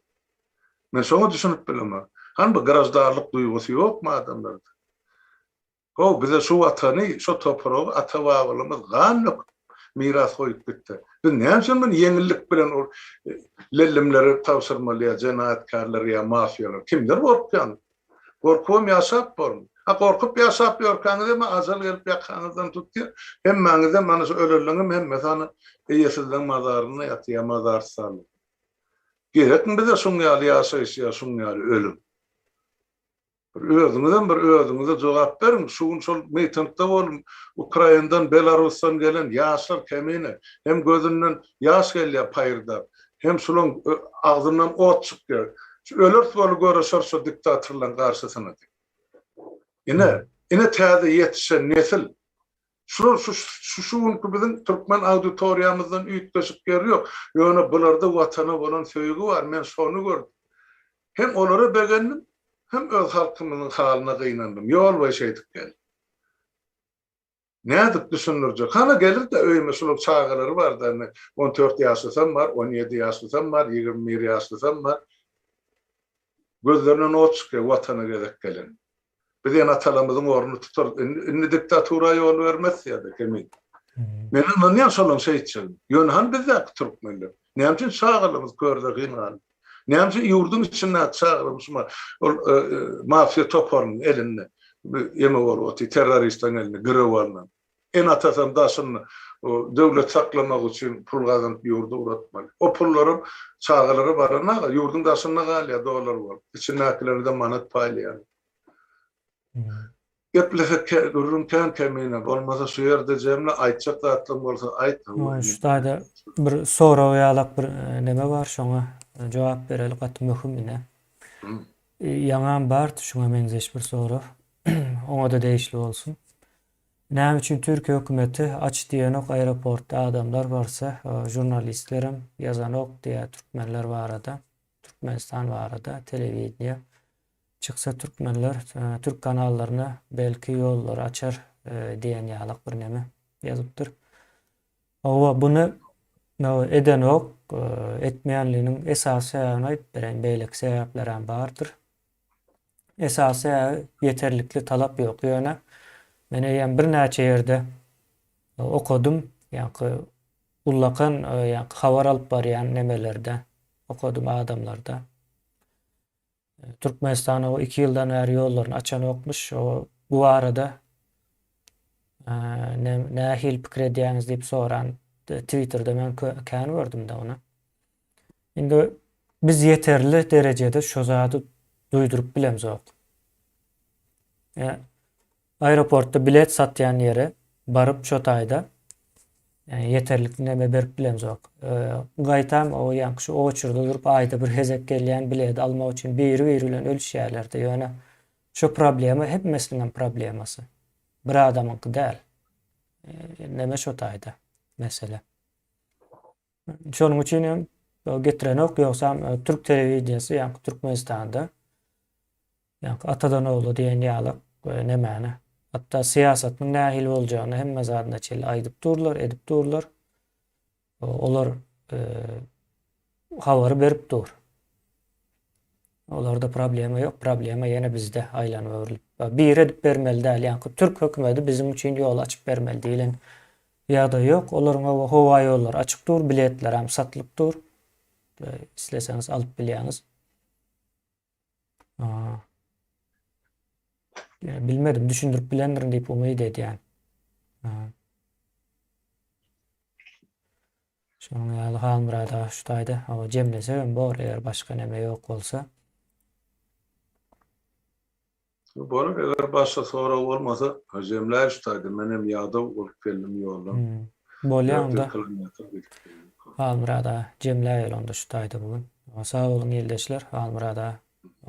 Men şoňa düşünüp bilemem. Han bu garajdarlyk duýgusy ýokmy adamlarda? O bize şu vatanı, şu toprağı, ata-babalymyz ganyk miras koyup gitti. Biz näçe men yeňillik bilen o lellimleri tawsyrmalyar, jenaýatkarlar ýa mafiýalar kimler gorkýan? Gorkum ýaşap bar. Ha gorkup ýaşap ýörkäňizde mi azal gelip ýakanyzdan tutdy. Hemmäňizde mana şu ölürlüğüm hem mesany eýesizden mazaryna ýatýar mazar sal. Gerekmi bize şoň ýaly ýaşaýyş, şoň ýaly ölüm. Bir özüňize jogap berin. Şol mitingde bolum Ukrainadan, Belarusdan gelen ýaşlar kemine hem gözünden ýaş gelýär paýyrda. Hem şolaň agzyndan ot çykýar. Ölür bolup görüşür şu diktatorlaryň garşysyna. Ine täze ýetişen nesil şu biziň türkmen auditoriýamyzdan üýtgeşip gerýär. Ýöne bularda watana bolan söýgi bar. Men şonu gördüm. Hem olara begendim, hem öz halkymyzyň halyna gynandym. Ýol we şeýdik gel. Nädip düşünürjek? Hana gelir-de öýme şol çağalary bar da 14 ýaşlysam bar, 17 ýaşlysam bar, 21 ýaşlysam bar. Gözlerinden ot çykýar watana gezek gelen. Biz ýa atalarymyzyň ornuny tutar. Indi diktatura ýol bermez ýa-da kemin. Meni näme şolaň şeýtçiň? Ýöne han bizde türkmenler. Näme üçin çağalymyz görde gyngan? Näme üçin ýurdun içinde çağalymyz mafiýa toparyň elinde ýeme bolup terroristlaryň elinde girewarlar. En atasam daşyny o döwlet saklamak üçin pul gazanyp ýurdu uratmaly. O pullarym çağalary barana ýurdun daşyna galýar dolar bol. İçindekileri manat paýlaýar. Geplesek görürken kemine bolmasa şu ýerde jemle aýtjak zatlym bolsa aýt. Şuda bir soraw ýalak bir neme bar, şoňa jogap berelik aty möhüm ine. Ýaňam bar, şoňa meňzeş bir soraw. Oňa da değişli bolsun. Näme üçin Türkiýe hökümeti aç diýenok aeroportda adamlar barsa, jurnalistlerim ýazanok diýä türkmenler barada, Türkmenistan barada telewiziýa çyksa türkmenler türk kanallaryna belki ýollar açar diýen ýalyk bir neme ýazypdyr. Owa buny edenok etmeýänliginiň esasy ýalyny beren beýlek sebäpler bardyr. Esasy ýeterlikli talap ýok ýöne. Men bir näçe ýerde okudum, ýa-ni ullakan ýa-ni habar alyp barýan nemelerde okudum adamlarda. Türkmenistana o 2 ýyldan bäri ýollaryny açan okmuş. O bu arada nähil pikir edýäňiz diýip soran Twitter'da men kän gördüm da ona. Indi biz ýeterli derejede şo zady duýdurup bilemzok. Aeroportda bilet satýan ýere baryp şo taýda ýeterlikli neme berip bilemzok. Gaýtam o ýa-ni şu oçurda durup aýda bir hezek gelýän bilet almak üçin biri bilen ölüşýärler-de. Ýöne şu problema hepmesiniň problemasy. Bir adamyňky däl. Neme şo taýda mesele. Şonuň üçin getirenok ýoksa Türk telewiziýasy ýa-ni Türkmenistanda ýa-ni atadan oğlu diýen ýalyk nemäni hatta siýasatyň nähil boljagyny hemme zadyna çel aýdyp durlar, edip durlar. Olar habary berip dur. Olarda problema ýok, problema ýene bizde aýlanyp öwrülip. Bir edip bermeli däl, ýa-ni Türk hökümeti bizim üçin ýol açyp bermeli diýilen ýa-da ýok. Olaryň howa ýollar açyk dur, biletler hem satylyp dur. İsleseňiz alyp bilýäňiz. Bilmedim, düşündürüp bilendirin diýip umyt edýän. Şonuň ýaly halmyrada şu taýda, o jemlesem bor, eger başga neme ýok bolsa. Bolar eger başga soraw bolmasa, jemler şu taýda menem ýada bolup geldim ýoldan. Bolýanda. Halmyrada jemler ýolunda şu taýda bugün. Sag bolun ýeldeşler, halmyrada.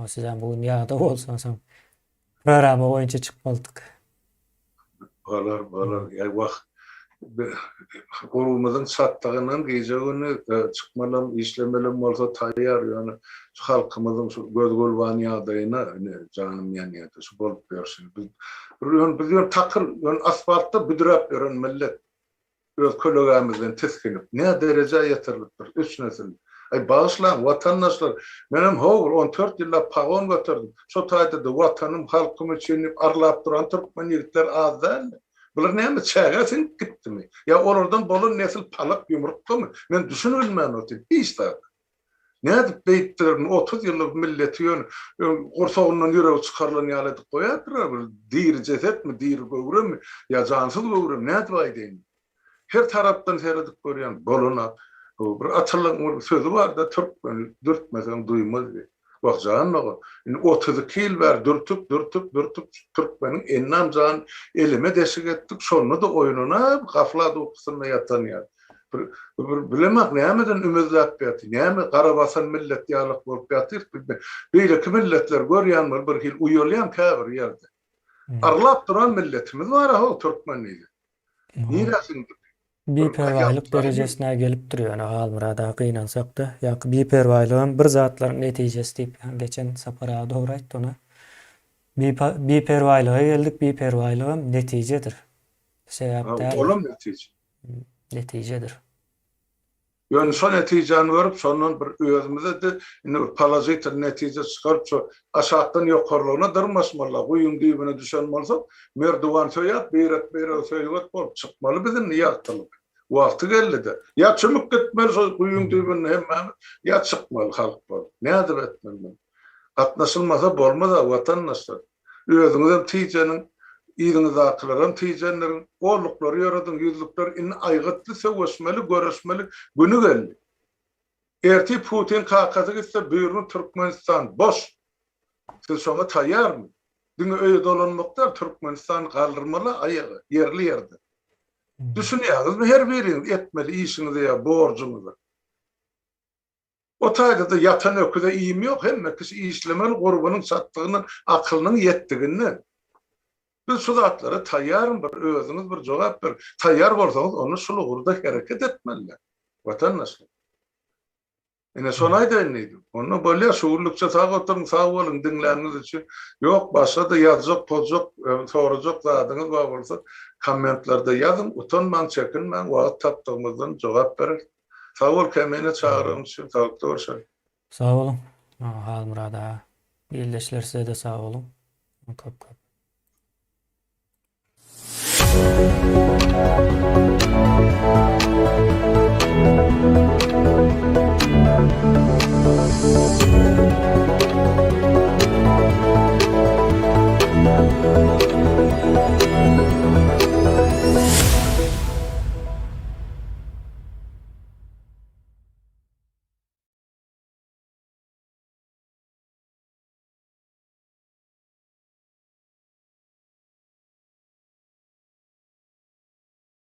Sizem bugün ýada bolsaňyz programa boýunça çykmaldyk. Balar. Ya Gurumuzun satdığından gece günü çıkmalım, işlemelem olsa tayyar yani halkımızın şu gözgulvani adayına canım yani şu bolup bersin. Biz takıl asfaltta büdürap beren millet öz kölögamızdan teskinip ne derece yeterlidir? 3 nesil. Ay bağışlan vatandaşlar. Benim hovur 14 yılla pagon götürdüm. Şu tayda da vatanım halkım için arlap duran Türkmen yiğitler az değil. Bular näme çägesin gitdimi? Ya oradan bolun nesil palak yumrukdy mı? Men düşünülmän oty. Hiç de. Näde beýtdirin 30 ýyllyk milleti ýön gorsogundan ýüregi çykarlan ýaly goýadyr. Dir cesetmi, dir göwremi, ya jansyz göwrem näde baýdyň? Her tarapdan seyredip görýän boluna bir atyrlyk sözü bar da Türkmen dürtmesen duýmaz. Wagtjan noga. 32 ýyl ber dürtüp Türkmeniň ennam jan elime deşik etdik. Şonu da oýununa gaflat okusyna ýatan ýa. Bilemek nämeden ümidlap ýaty. Näme Garabasan millet ýalyk bolup ýatyr. Beýleki milletler görýänler bir hil uýulýan käbir ýerde. Arlap duran milletimiz bar ha Türkmenliği. Niýesin? Biperwaylyk derejesine gelip durýar Almurada gynansak da ýa-ki biperwaylygym bir zatlaryň netijesi diýip geçen sapara dogry aýtdy ona. Biperwaylyga geldik, biperwaylygym netijedir. Sebäp däl. Olam netije. Netijedir. Yani son neticeni verip sonun bir özümüze de palazit netije çıkarıp şu aşağıdan yukarılarına dırmasmalı. Uyum dibine düşen malsa merdiven söylet, beyret söylet bolup çıkmalı bizim niye atılık. Vakti geldi de. Ya çımık gitmeli uyum dibine hemen ya çıkmalı halk bolup. Ne adı etmeli? Atnaşılmasa bolmaz da vatandaşlar. Özünüzden ticenin ýygyňyza akylaran tijenlerin gorlukları ýaradyn ýüzlükler in aýgatly söwüşmeli, görüşmeli günü geldi. Erti Putin kakazy gitse buyurun Türkmenistan boş. Siz şoňa taýýarmy? Diňe öýe dolanmakda Türkmenistan galdyrmaly aýagy yerli ýerde. Düşünýäňizmi her biriňiz etmeli işinizi ýa borcuňyzy. O taýda da ýatan öküde iýim ýok, hemme kişi işlemeli gurbanyň satdygynyň akylynyň ýetdiginden. Biz şu zatlara tayyarım bir özünüz bir cevap bir tayyar bolsaňyz onu şulu gurda hareket etmeliler. Vatandaşlar. Ene sonay da neydi? Onu böyle şuurlukça sağ oturun sağ olun dinleriniz için. Yok başta da yazacak, pozcak, soracak zadınız var olsa kommentlerde yazın. Utanman, çekinmen, vaat taptığımızdan cevap verir. Sağ ol kemene çağırın için. Sağlıkta olsun. Sağ olun. Almurada. Birleşler size de sağ olun. Köp.